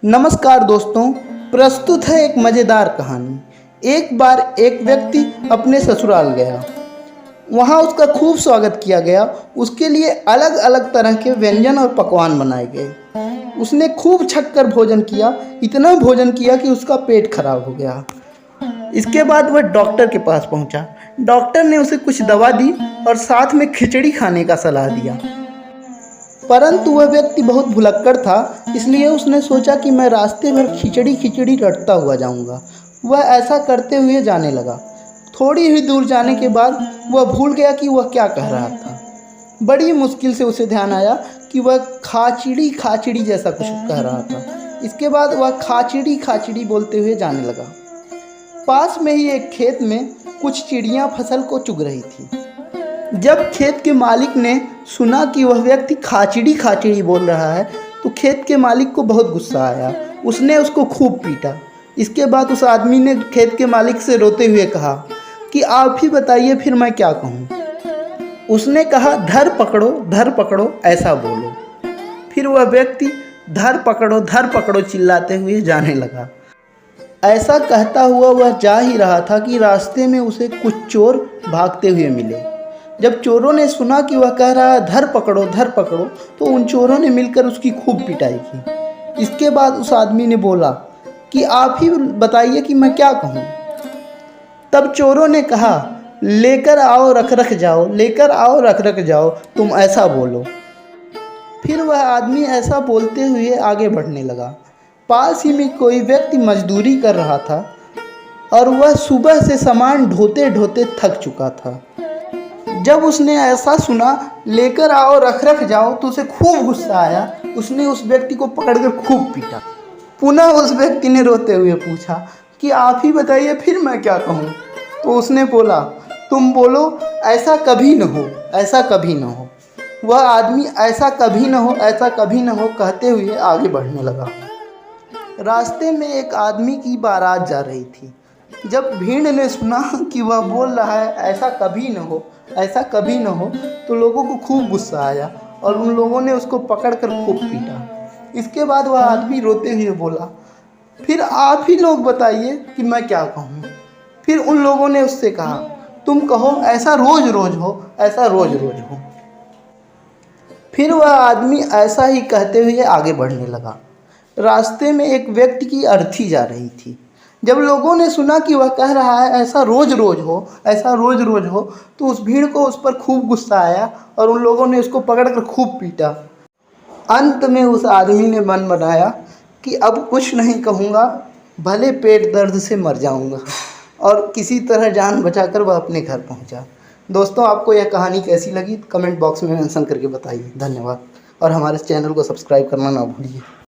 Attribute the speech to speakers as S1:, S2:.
S1: नमस्कार दोस्तों, प्रस्तुत है एक मज़ेदार कहानी। एक बार एक व्यक्ति अपने ससुराल गया। वहाँ उसका खूब स्वागत किया गया। उसके लिए अलग अलग तरह के व्यंजन और पकवान बनाए गए। उसने खूब छककर भोजन किया, इतना भोजन किया कि उसका पेट खराब हो गया। इसके बाद वह डॉक्टर के पास पहुँचा। डॉक्टर ने उसे कुछ दवा दी और साथ में खिचड़ी खाने का सलाह दिया। परंतु वह व्यक्ति बहुत भुलक्कड़ था, इसलिए उसने सोचा कि मैं रास्ते भर खिचड़ी खिचड़ी रटता हुआ जाऊंगा। वह ऐसा करते हुए जाने लगा। थोड़ी ही दूर जाने के बाद वह भूल गया कि वह क्या कह रहा था। बड़ी मुश्किल से उसे ध्यान आया कि वह खाचिड़ी खाचिड़ी जैसा कुछ कह रहा था। इसके बाद वह खाचिड़ी खाचिड़ी बोलते हुए जाने लगा। पास में ही एक खेत में कुछ चिड़ियाँ फसल को चुग रही थी। जब खेत के मालिक ने सुना कि वह व्यक्ति खाचिड़ी खाचिड़ी बोल रहा है, तो खेत के मालिक को बहुत गुस्सा आया। उसने उसको खूब पीटा। इसके बाद उस आदमी ने खेत के मालिक से रोते हुए कहा कि आप ही बताइए, फिर मैं क्या कहूँ। उसने कहा, धर पकड़ो ऐसा बोलो। फिर वह व्यक्ति धर पकड़ो चिल्लाते हुए जाने लगा। ऐसा कहता हुआ वह जा ही रहा था कि रास्ते में उसे कुछ चोर भागते हुए मिले। जब चोरों ने सुना कि वह कह रहा है धर पकड़ो, तो उन चोरों ने मिलकर उसकी खूब पिटाई की। इसके बाद उस आदमी ने बोला कि आप ही बताइए कि मैं क्या कहूँ। तब चोरों ने कहा, लेकर आओ रख रख जाओ, तुम ऐसा बोलो। फिर वह आदमी ऐसा बोलते हुए आगे बढ़ने लगा। पास ही में कोई व्यक्ति मजदूरी कर रहा था और वह सुबह से सामान ढोते ढोते थक चुका था। जब उसने ऐसा सुना, लेकर आओ रख जाओ, तो उसे खूब गुस्सा आया। उसने उस व्यक्ति को पकड़कर खूब पीटा। पुनः उस व्यक्ति ने रोते हुए पूछा कि आप ही बताइए, फिर मैं क्या कहूँ। तो उसने बोला, तुम बोलो, ऐसा कभी न हो। वह आदमी ऐसा कभी न हो कहते हुए आगे बढ़ने लगा। रास्ते में एक आदमी की बारात जा रही थी। जब भीड़ ने सुना कि वह बोल रहा है ऐसा कभी न हो, तो लोगों को खूब गुस्सा आया और उन लोगों ने उसको पकड़कर खूब पीटा। इसके बाद वह आदमी रोते हुए बोला, फिर आप ही लोग बताइए कि मैं क्या कहूँ। फिर उन लोगों ने उससे कहा, तुम कहो, ऐसा रोज रोज हो। फिर वह आदमी ऐसा ही कहते हुए आगे बढ़ने लगा। रास्ते में एक व्यक्ति की अर्थी जा रही थी। जब लोगों ने सुना कि वह कह रहा है ऐसा रोज रोज हो, तो उस भीड़ को उस पर खूब गुस्सा आया और उन लोगों ने उसको पकड़कर खूब पीटा। अंत में उस आदमी ने मन बनाया कि अब कुछ नहीं कहूँगा, भले पेट दर्द से मर जाऊँगा, और किसी तरह जान बचाकर वह अपने घर पहुँचा। दोस्तों, आपको यह कहानी कैसी लगी कमेंट बॉक्स में मेंशन करके बताइए। धन्यवाद, और हमारे चैनल को सब्सक्राइब करना ना भूलिए।